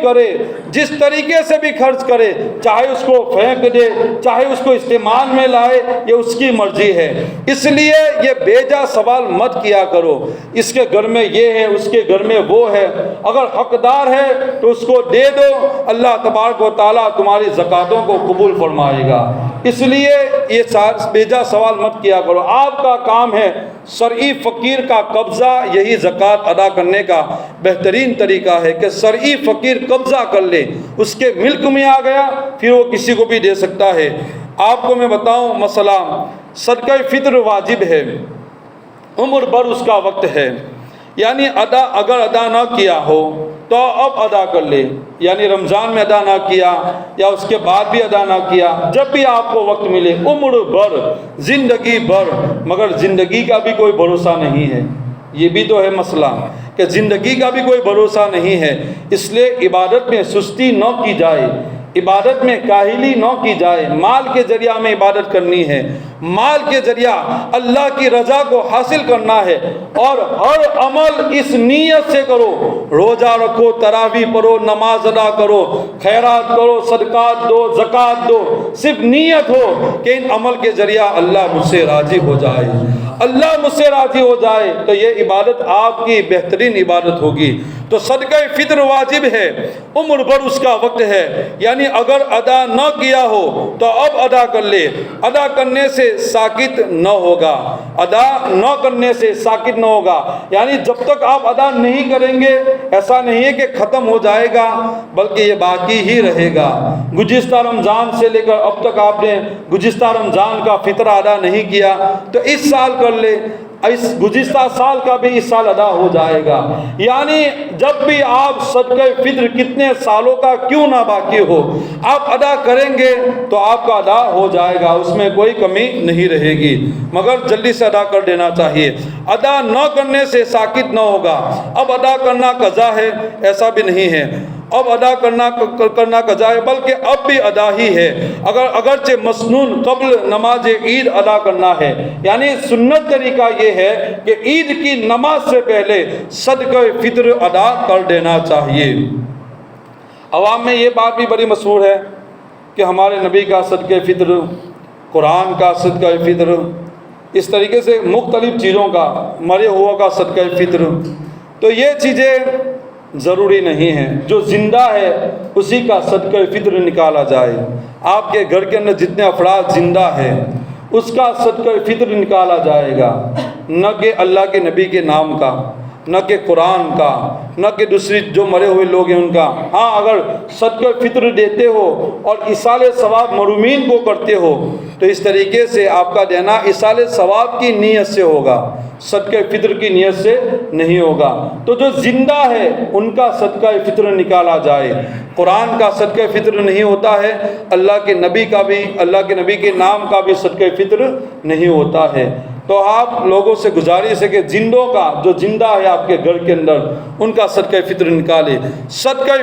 کرے، جس طریقے سے بھی خرچ کرے، چاہے اس کو پھینک دے، چاہے اس کو استعمال میں لائے، یہ اس کی مرضی ہے۔ اس لیے یہ بیجا سوال مت کیا کرو، اس کے گھر میں یہ ہے، اس کے گھر میں وہ ہے، اگر حقدار ہے تو اس کو دے دو، اللہ تبارک و تعالیٰ تمہاری زکاتوں کو قبول فرمائے گا۔ اس لیے یہ بیجا سوال مت کیا کرو۔ آپ کا کام ہے شرعی فقیر کا قبضہ، یہی زکوٰۃ ادا کرنے کا بہترین طریقہ ہے کہ شرعی فقیر قبضہ کر لے، اس کے ملک میں آ گیا، پھر وہ کسی کو بھی دے سکتا ہے۔ آپ کو میں بتاؤں مسئلہ، صدقہ فطر واجب ہے، عمر بھر اس کا وقت ہے، یعنی اگر ادا نہ کیا ہو تو اب ادا کر لے، یعنی رمضان میں ادا نہ کیا یا اس کے بعد بھی ادا نہ کیا، جب بھی آپ کو وقت ملے، عمر بھر، زندگی بھر۔ مگر زندگی کا بھی کوئی بھروسہ نہیں ہے، یہ بھی تو ہے مسئلہ کہ زندگی کا بھی کوئی بھروسہ نہیں ہے۔ اس لیے عبادت میں سستی نہ کی جائے، عبادت میں کاہلی نہ کی جائے۔ مال کے ذریعہ میں عبادت کرنی ہے، مال کے ذریعہ اللہ کی رضا کو حاصل کرنا ہے، اور ہر عمل اس نیت سے کرو، روزہ رکھو، تراویح پڑھو، نماز ادا کرو، خیرات کرو، صدقات دو، زکوٰۃ دو، صرف نیت ہو کہ ان عمل کے ذریعہ اللہ مجھ سے راضی ہو جائے، اللہ مجھ سے راضی ہو جائے، تو یہ عبادت آپ کی بہترین عبادت ہوگی۔ تو صدقہ فطر واجب ہے، عمر بھر اس کا وقت ہے، یعنی اگر ادا نہ کیا ہو تو اب ادا کر لے، ادا کرنے سے ساکت نہ ہوگا، ادا نہ کرنے سے ساکت نہ ہوگا، یعنی جب تک آپ ادا نہیں کریں گے ایسا نہیں ہے کہ ختم ہو جائے گا، بلکہ یہ باقی ہی رہے گا۔ گزشتہ رمضان سے لے کر اب تک آپ نے گزشتہ رمضان کا فطرہ ادا نہیں کیا تو اس سال کر لے، اس گزشتہ سال کا بھی اس سال ادا ہو جائے گا۔ یعنی جب بھی آپ صدقہ فطر کتنے سالوں کا کیوں نہ باقی ہو، آپ ادا کریں گے تو آپ کا ادا ہو جائے گا، اس میں کوئی کمی نہیں رہے گی، مگر جلدی سے ادا کر دینا چاہیے۔ ادا نہ کرنے سے ساکت نہ ہوگا، اب ادا کرنا قضا ہے ایسا بھی نہیں ہے، اب ادا کرنا قضا ہے، بلکہ اب بھی ادا ہی ہے۔ اگرچہ مسنون قبل نماز عید ادا کرنا ہے، یعنی سنت طریقہ یہ ہے کہ عید کی نماز سے پہلے صدقہ فطر ادا کر دینا چاہیے۔ عوام میں یہ بات بھی بڑی مشہور ہے کہ ہمارے نبی کا صدقہ فطر، قرآن کا صدقہ فطر، اس طریقے سے مختلف چیزوں کا، مرے ہوا کا صدقہ فطر، تو یہ چیزیں ضروری نہیں ہے۔ جو زندہ ہے اسی کا صدقہ فطر نکالا جائے۔ آپ کے گھر کے اندر جتنے افراد زندہ ہیں اس کا صدقہ فطر نکالا جائے گا، نہ کہ اللہ کے نبی کے نام کا، نہ کہ قرآن کا، نہ کہ دوسری جو مرے ہوئے لوگ ہیں ان کا۔ ہاں اگر صدقہ فطر دیتے ہو اور ایصال ثواب محرومین کو کرتے ہو تو اس طریقے سے آپ کا دینا ایصال ثواب کی نیت سے ہوگا، صدقہ فطر کی نیت سے نہیں ہوگا۔ تو جو زندہ ہے ان کا صدقہ فطر نکالا جائے۔ قرآن کا صدقہ فطر نہیں ہوتا ہے، اللہ کے نبی کا بھی، اللہ کے نبی کے نام کا بھی صدقہ فطر نہیں ہوتا ہے۔ تو آپ لوگوں سے گزارش ہے کہ زندوں کا، جو زندہ ہے آپ کے گھر کے اندر، ان کا صدقہ فطر نکالے۔ صدقہ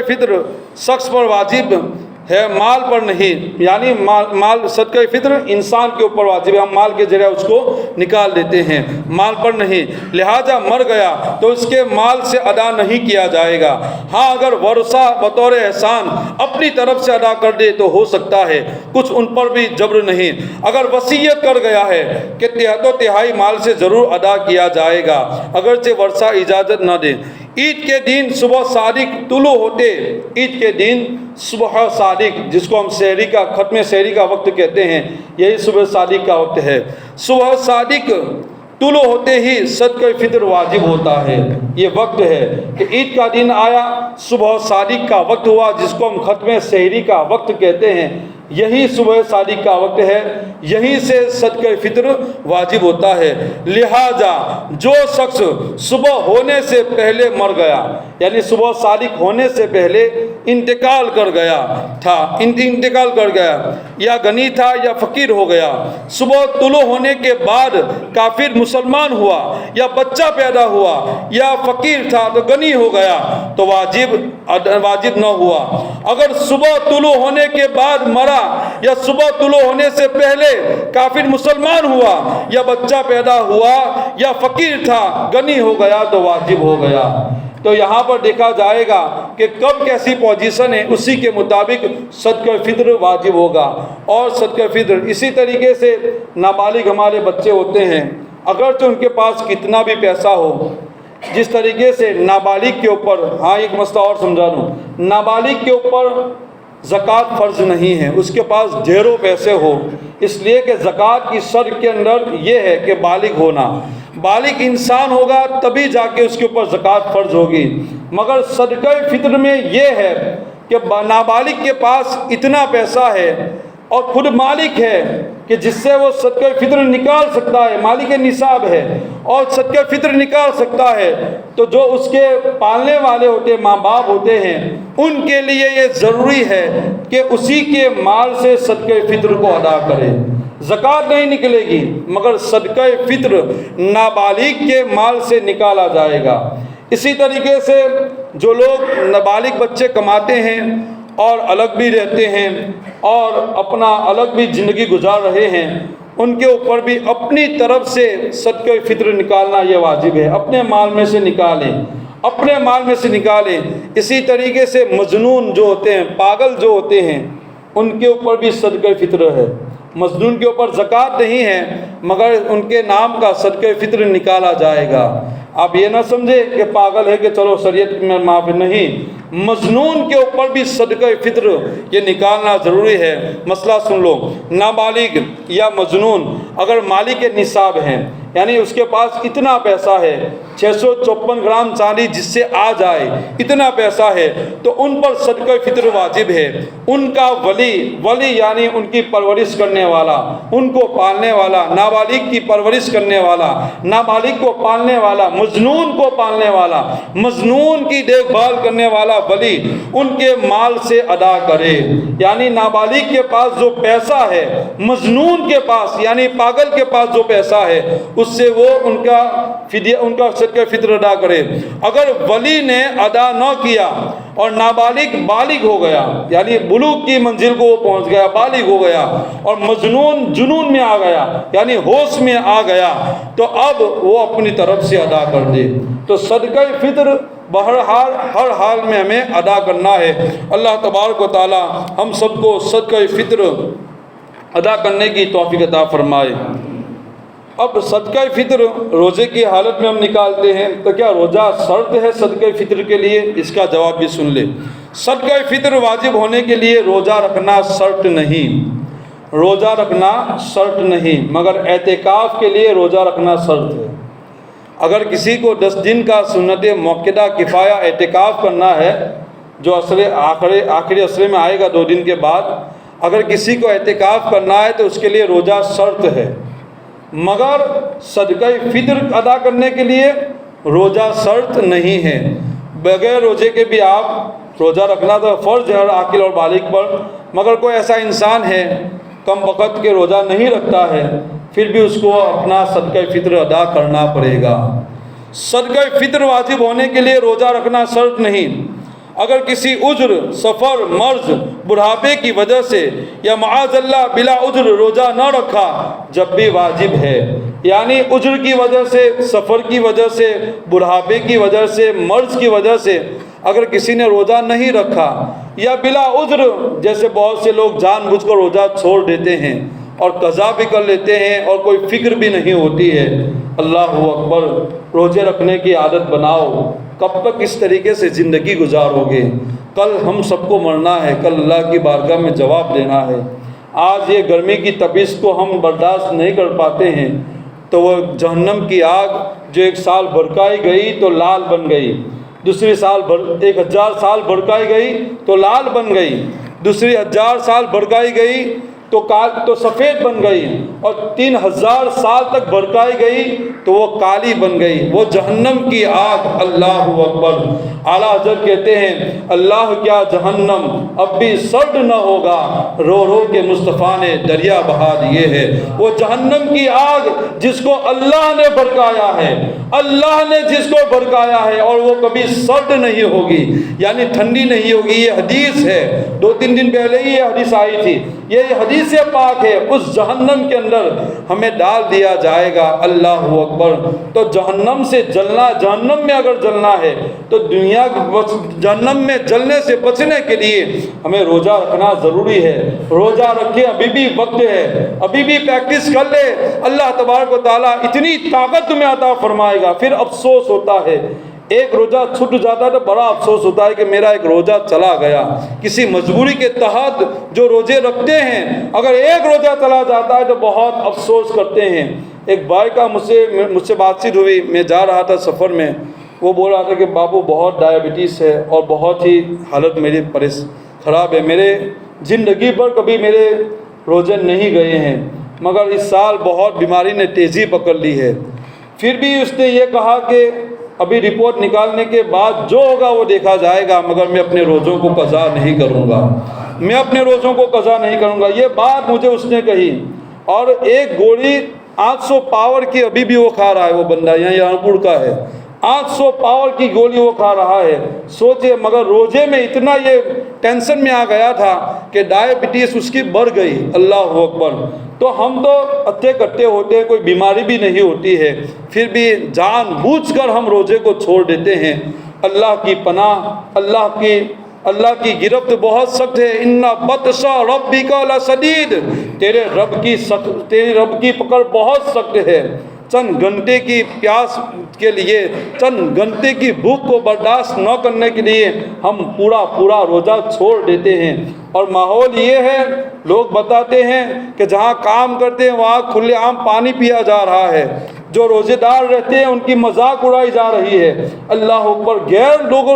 فطر شخص پر واجب ہے، مال پر نہیں، یعنی مال صدقہ فطر انسان کے اوپر واجب ہے، ہم مال کے ذریعے اس کو نکال دیتے ہیں، مال پر نہیں، لہٰذا مر گیا تو اس کے مال سے ادا نہیں کیا جائے گا۔ ہاں اگر ورثہ بطور احسان اپنی طرف سے ادا کر دے تو ہو سکتا ہے، کچھ ان پر بھی جبر نہیں۔ اگر وصیت کر گیا ہے کہ تہائی مال سے ضرور ادا کیا جائے گا، اگرچہ ورثہ اجازت نہ دے۔ عید کے دن صبح صادق طلوع ہوتے، عید کے دن صبح صادق جس کو ہم سحری کا، ختم سحری کا وقت کہتے ہیں، یہی صبح صادق کا وقت ہے۔ صبح صادق طلوع ہوتے ہی صدقہ فطر واجب ہوتا ہے۔ یہ وقت ہے کہ عید کا دن آیا، صبح صادق کا وقت ہوا جس کو ہم ختم سحری کا وقت کہتے ہیں، یہی صبح صادق کا وقت ہے، یہیں سے صدقہ فطر واجب ہوتا ہے۔ لہٰذا جو شخص صبح ہونے سے پہلے مر گیا، یعنی صبح صادق ہونے سے پہلے انتقال کر گیا تھا، انتقال کر گیا، یا غنی تھا یا فقیر ہو گیا، صبح طلوع ہونے کے بعد کافر مسلمان ہوا، یا بچہ پیدا ہوا، یا فقیر تھا تو غنی ہو گیا، تو واجب نہ ہوا۔ اگر صبح طلوع ہونے کے بعد مرا یا صبح طلوع ہونے سے پہلے کافر مسلمان ہوا یا بچہ پیدا ہوا یا فقیر تھا غنی ہو گیا تو واجب ہو گیا۔ تو یہاں پر دیکھا جائے گا کہ کب کیسی پوزیشن ہے اسی کے مطابق صدقہ فطر واجب ہوگا۔ اور صدقہ فطر اسی طریقے سے نابالغ ہمارے بچے ہوتے ہیں، اگرچہ ان کے پاس کتنا بھی پیسہ ہو، جس طریقے سے نابالغ کے اوپر، ہاں ایک مسئلہ اور سمجھا دوں، نابالغ کے اوپر زکوٰۃ فرض نہیں ہے، اس کے پاس ڈھیروں پیسے ہو، اس لیے کہ زکوٰۃ کی شرط کے اندر یہ ہے کہ بالغ ہونا، بالغ انسان ہوگا تبھی جا کے اس کے اوپر زکوٰۃ فرض ہوگی۔ مگر صدقہ فطر میں یہ ہے کہ نابالغ کے پاس اتنا پیسہ ہے اور خود مالک ہے کہ جس سے وہ صدقہ فطر نکال سکتا ہے، مالک نصاب ہے اور صدقہ فطر نکال سکتا ہے، تو جو اس کے پالنے والے ہوتے ہیں، ماں باپ ہوتے ہیں، ان کے لیے یہ ضروری ہے کہ اسی کے مال سے صدقہ فطر کو ادا کرے۔ زکوٰۃ نہیں نکلے گی مگر صدقہ فطر نابالغ کے مال سے نکالا جائے گا۔ اسی طریقے سے جو لوگ نابالغ بچے کماتے ہیں اور الگ بھی رہتے ہیں اور اپنا الگ بھی زندگی گزار رہے ہیں، ان کے اوپر بھی اپنی طرف سے صدقہ فطر نکالنا یہ واجب ہے، اپنے مال میں سے نکالیں، اپنے مال میں سے نکالیں۔ اسی طریقے سے مجنون جو ہوتے ہیں، پاگل جو ہوتے ہیں، ان کے اوپر بھی صدقہ فطر ہے۔ مجنون کے اوپر زکوٰۃ نہیں ہے مگر ان کے نام کا صدقہ فطر نکالا جائے گا۔ آپ یہ نہ سمجھے کہ پاگل ہے کہ چلو شریعت میں معاف نہیں، مجنون کے اوپر بھی صدقہ فطر یہ نکالنا ضروری ہے۔ مسئلہ سن لو، نابالغ یا مجنون اگر مالک نصاب ہیں، یعنی اس کے پاس اتنا پیسہ ہے، 654 گرام چاندی جس سے آ جائے اتنا پیسہ ہے، تو ان پر صدقہ فطر واجب ہے۔ ان کا ولی یعنی ان کی پرورش کرنے والا، ان کو پالنے والا، نابالغ کی پرورش کرنے والا، نابالغ کو پالنے والا، مجنون کو پالنے والا، مجنون کی دیکھ بھال کرنے والا ولی ان کے مال سے ادا کرے۔ یعنی نابالغ کے پاس جو پیسہ ہے، مجنون کے پاس یعنی پاگل کے پاس جو پیسہ ہے، اس سے وہ ان کا فدیہ، ان کا صدقہ فطر ادا کرے۔ اگر ولی نے ادا نہ کیا اور نابالغ بالغ ہو گیا، یعنی بلوغ کی منزل کو وہ پہنچ گیا، بالغ ہو گیا، اور مجنون جنون میں آ گیا یعنی ہوش میں آ گیا، تو اب وہ اپنی طرف سے ادا کر دے۔ تو صدقہ فطر بہرحال ہر حال میں ہمیں ادا کرنا ہے۔ اللہ تبارک و تعالی ہم سب کو صدقہ فطر ادا کرنے کی توفیق عطا فرمائے۔ اب صدقہ فطر روزے کی حالت میں ہم نکالتے ہیں، تو کیا روزہ شرط ہے صدقہ فطر کے لیے؟ اس کا جواب بھی سن لے۔ صدقہ فطر واجب ہونے کے لیے روزہ رکھنا شرط نہیں، روزہ رکھنا شرط نہیں، مگر اعتکاف کے لیے روزہ رکھنا شرط ہے۔ اگر کسی کو 10 دن کا سنت موقدہ کفایہ اعتکاف کرنا ہے، جو آخری عصرے میں آئے گا 2 دن کے بعد، اگر کسی کو اعتکاف کرنا ہے تو اس کے لیے روزہ شرط ہے، مگر صدقہ فطر ادا کرنے کے لیے روزہ شرط نہیں ہے۔ بغیر روزے کے بھی آپ روزہ رکھنا تو فرض ہے ہر عاقل اور بالغ پر، مگر کوئی ایسا انسان ہے کم وقت کے روزہ نہیں رکھتا ہے، پھر بھی اس کو اپنا صدقہ فطر ادا کرنا پڑے گا۔ صدقہ فطر واجب ہونے کے لیے روزہ رکھنا شرط نہیں۔ اگر کسی عذر، سفر، مرض، بڑھاپے کی وجہ سے یا معاذ اللہ بلا عذر روزہ نہ رکھا جب بھی واجب ہے، یعنی عذر کی وجہ سے، سفر کی وجہ سے، بڑھاپے کی وجہ سے، مرض کی وجہ سے اگر کسی نے روزہ نہیں رکھا یا بلا عذر، جیسے بہت سے لوگ جان بوجھ کر روزہ چھوڑ دیتے ہیں اور قضا بھی کر لیتے ہیں اور کوئی فکر بھی نہیں ہوتی ہے۔ اللہ اکبر، روزے رکھنے کی عادت بناؤ۔ کب تک اس طریقے سے زندگی گزارو گے؟ کل ہم سب کو مرنا ہے، کل اللہ کی بارگاہ میں جواب دینا ہے۔ آج یہ گرمی کی تپش کو ہم برداشت نہیں کر پاتے ہیں تو وہ جہنم کی آگ جو 1 سال بھڑکائی گئی تو لال بن گئی، دوسری سال 1000 سال بھڑکائی گئی تو لال بن گئی، دوسری 1000 سال بھڑکائی گئی تو سفید بن گئی، اور 3000 سال تک بھڑکائی گئی تو وہ کالی بن گئی، وہ جہنم کی آگ۔ اللہ اکبر۔ اعلیٰ حضرت کہتے ہیں اللہ کیا جہنم اب بھی سرد نہ ہوگا، رو رو کے مصطفیٰ نے دریا بہا دیے ہے۔ وہ جہنم کی آگ جس کو اللہ نے بھڑکایا ہے، اللہ نے جس کو بھڑکایا ہے، اور وہ کبھی سرد نہیں ہوگی، یعنی ٹھنڈی نہیں ہوگی۔ یہ حدیث ہے، 2-3 دن پہلے ہی یہ حدیث آئی تھی یہ حدیث پاک ہے، اس جہنم کے اندر ہمیں ڈال دیا جائے گا۔ اللہ اکبر۔ تو جہنم سے جلنا، جہنم میں اگر جلنا ہے تو دنیا جہنم میں جلنے سے بچنے کے لیے ہمیں روزہ رکھنا ضروری ہے۔ روزہ رکھے، ابھی بھی وقت ہے، ابھی بھی پریکٹس کر لے، اللہ تبارک و تعالیٰ اتنی طاقت تمہیں عطا فرمائے گا۔ پھر افسوس ہوتا ہے، ایک روزہ چھوٹ جاتا ہے تو بڑا افسوس ہوتا ہے کہ میرا ایک روزہ چلا گیا۔ کسی مجبوری کے تحت جو روزے رکھتے ہیں، اگر ایک روزہ چلا جاتا ہے تو بہت افسوس کرتے ہیں۔ ایک بھائی کا مجھ سے بات چیت ہوئی، میں جا رہا تھا سفر میں، وہ بول رہا تھا کہ بابو بہت ڈائبٹیز ہے اور بہت ہی حالت میری خراب ہے، میرے زندگی پر کبھی میرے روزے نہیں گئے ہیں، مگر اس سال بہت بیماری نے تیزی پکڑ لی ہے۔ پھر بھی اس نے یہ کہا کہ ابھی رپورٹ نکالنے کے بعد جو ہوگا وہ دیکھا جائے گا، مگر میں اپنے روزوں کو قضا نہیں کروں گا، میں اپنے روزوں کو قضا نہیں کروں گا۔ یہ بات مجھے اس نے کہی، اور ایک گولی 800 پاور کی ابھی بھی وہ کھا رہا ہے، وہ بندہ یہاں پور کا ہے، 800 پاور کی گولی وہ کھا رہا ہے۔ سوچے، مگر روزے میں اتنا یہ ٹینشن میں آ گیا تھا کہ ڈائبٹیز اس کی بڑھ گئی۔ اللہ اکبر۔ تو ہم تو اتے کٹے ہوتے ہیں، کوئی بیماری بھی نہیں ہوتی ہے، پھر بھی جان بوجھ کر ہم روزے کو چھوڑ دیتے ہیں۔ اللہ کی پناہ، اللہ کی گرفت بہت سخت ہے۔ ان بطش ربک لشدید، تیرے رب کی پکڑ بہت سخت ہے۔ چند گھنٹے کی پیاس کے لیے، چند گھنٹے کی بھوک کو برداشت نہ کرنے کے لیے ہم پورا روزہ چھوڑ دیتے ہیں۔ اور ماحول یہ ہے، لوگ بتاتے ہیں کہ جہاں کام کرتے ہیں وہاں کھلے عام پانی پیا جا رہا ہے، جو روزے دار رہتے ہیں ان کی مذاق اڑائی جا رہی ہے۔ اللہ اکبر۔ غیر لوگ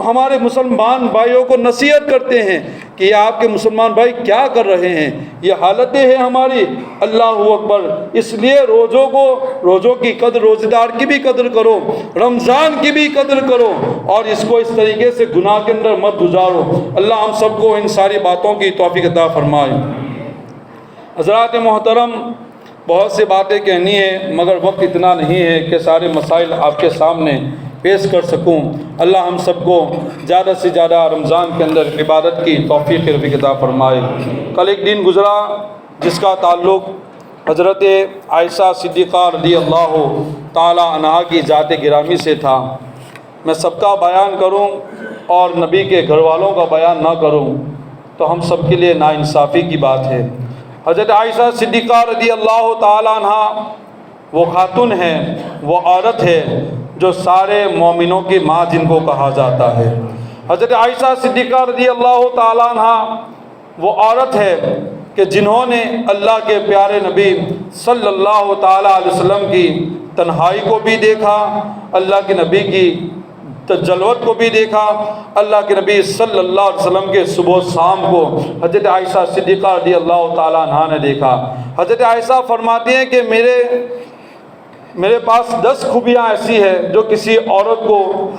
ہمارے مسلمان بھائیوں کو نصیحت کرتے ہیں کہ یہ آپ کے مسلمان بھائی کیا کر رہے ہیں، یہ حالتیں ہیں ہماری۔ اللہ اکبر۔ اس لیے روزوں کی قدر، روزے دار کی بھی قدر کرو، رمضان کی بھی قدر کرو، اور اس کو اس طریقے سے گناہ کے اندر مت گزارو۔ اللہ ہم سب کو ان ساری باتوں کی توفیق عطا فرمائے۔ حضرات محترم، بہت سی باتیں کہنی ہے، مگر وقت اتنا نہیں ہے کہ سارے مسائل آپ کے سامنے پیش کر سکوں۔ اللہ ہم سب کو زیادہ سے زیادہ رمضان کے اندر عبادت کی توفیق عطا فرمائے۔ کل ایک دن گزرا جس کا تعلق حضرت عائشہ صدیقہ رضی اللہ تعالی عنہا کی ذات گرامی سے تھا۔ میں سب کا بیان کروں اور نبی کے گھر والوں کا بیان نہ کروں تو ہم سب کے لیے ناانصافی کی بات ہے۔ حضرت عائشہ صدیقہ رضی اللہ تعالی عنہا وہ خاتون ہے، وہ عورت ہے جو سارے مومنوں کی ماں جن کو کہا جاتا ہے۔ حضرت عائشہ صدیقہ رضی اللہ تعالیٰ عنہ وہ عورت ہے کہ جنہوں نے اللہ کے پیارے نبی صلی اللہ تعالیٰ علیہ وسلم کی تنہائی کو بھی دیکھا، اللہ کے نبی کی جلوت کو بھی دیکھا، اللہ کے نبی صلی اللہ علیہ وسلم کے صبح و شام کو حضرت عائشہ صدیقہ رضی اللہ تعالیٰ عنہ نے دیکھا۔ حضرت عائشہ فرماتی ہیں کہ میرے پاس 10 خوبیاں ایسی ہیں جو کسی عورت کو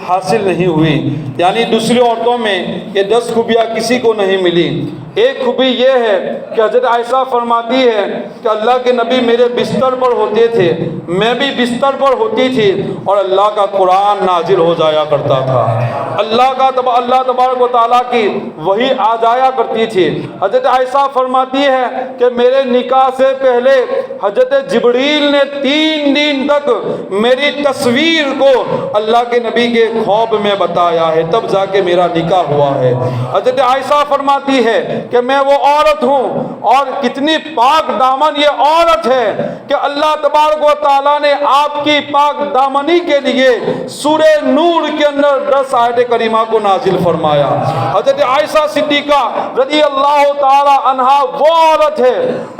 حاصل نہیں ہوئی، یعنی دوسری عورتوں میں یہ 10 خوبیاں کسی کو نہیں ملی۔ ایک خوبی یہ ہے کہ حضرت عائشہ فرماتی ہے کہ اللہ کے نبی میرے بستر پر ہوتے تھے، میں بھی بستر پر ہوتی تھی، اور اللہ کا قرآن نازل ہو جایا کرتا تھا، اللہ تبارک و تعالیٰ کی وحی آ جایا کرتی تھی۔ حضرت عائشہ فرماتی ہے کہ میرے نکاح سے پہلے حضرت جبریل نے 3 دن تک میری تصویر کو اللہ کے نبی کے خواب میں بتایا ہے، تب جا کے میرا نکاح ہوا ہے۔ حضرت عائشہ فرماتی ہے کہ میں وہ عورت ہوں، اور کتنی پاک دامن یہ عورت ہے کہ اللہ تبارک و تعالیٰ نے آپ کی پاک دامنی کے لیے سورہ نور کے اندر 10 آیت کریمہ کو نازل فرمایا۔ حضرت عائشہ صدیقہ رضی اللہ تعالی عنہا وہ عورت ہے،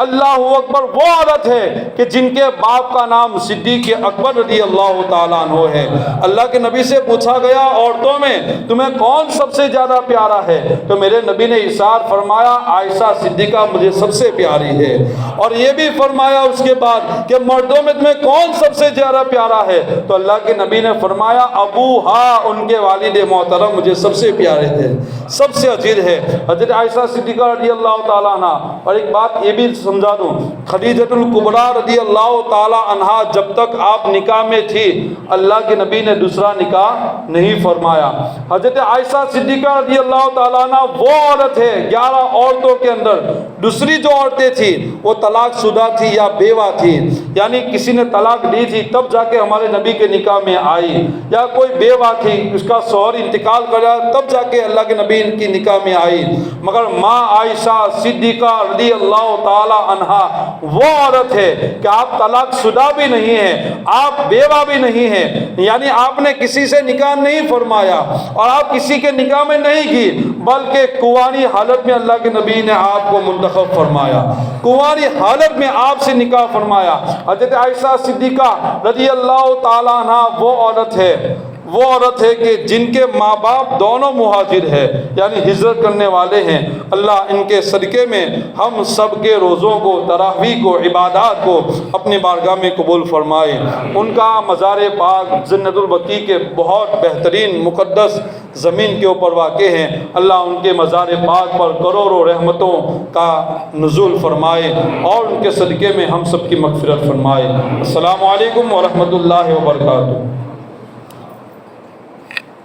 اللہ اکبر، وہ عورت ہے کہ جن کے باپ کا نام صدیق اکبر رضی اللہ تعالیٰ عنہ ہے۔ اللہ کے نبی سے پوچھا گیا عورتوں میں تمہیں کون سب سے زیادہ پیارا ہے، تو میرے نبی نے ارشاد فرمایا عائشہ صدیقہ مجھے سب سے پیاری ہے، اور یہ بھی فرمایا اس کے بعد کہ مردوں میں تمہیں کون سب سے زیادہ پیارا ہے، تو اللہ کے نبی نے فرمایا ابوہا، ان کے والد محترم مجھے سب سے پیارے تھے، سب سے عزیز ہے حضرت عائشہ صدیقہ رضی اللہ تعالیٰ عنہ۔ اور ایک بات یہ بھی سمجھا دوں، خدیجہ الکبریٰ رضی اللہ تعالیٰ عنہ جب تک تک آپ نکاح میں تھی اللہ کے نبی نے دوسرا نکاح نہیں فرمایا۔ حضرت عائشہ صدیقہ رضی اللہ تعالیٰ عنہ وہ عورت ہے 11 عورتوں کے اندر دوسری جو عورتیں تھیں وہ طلاق شدہ تھی یا بیوہ تھی، یعنی کسی نے طلاق دی تھی تب جا کے ہمارے نبی کے نکاح میں آئی، یا کوئی بیوہ تھی اس کا شوہر انتقال کرا تب جا کے اللہ کے نبی ان کی نکاح میں آئی۔ مگر ماں عائشہ صدیقہ رضی اللہ تعالی عنہا وہ عورت ہے کہ آپ طلاق شدہ بھی نہیں ہیں، آپ بیوہ بھی نہیں ہیں، یعنی آپ نے کسی سے نکاح نہیں فرمایا اور آپ کسی کے نکاح میں نہیں کی، بلکہ کنواری حالت میں اللہ کے نبی نے آپ کو منتخب فرمایا، کنواری حالت میں آپ سے نکاح فرمایا۔ حضرت عائشہ صدیقہ رضی اللہ تعالیٰ عنہ وہ عورت ہے کہ جن کے ماں باپ دونوں مہاجر ہیں، یعنی ہجرت کرنے والے ہیں۔ اللہ ان کے صدقے میں ہم سب کے روزوں کو، تراویح کو، عبادات کو اپنی بارگاہ میں قبول فرمائے۔ ان کا مزار پاک جنت البقیع کے بہت بہترین مقدس زمین کے اوپر واقع ہیں۔ اللہ ان کے مزار پاک پر کروڑوں رحمتوں کا نزول فرمائے اور ان کے صدقے میں ہم سب کی مغفرت فرمائے۔ السلام علیکم ورحمۃ اللہ وبرکاتہ۔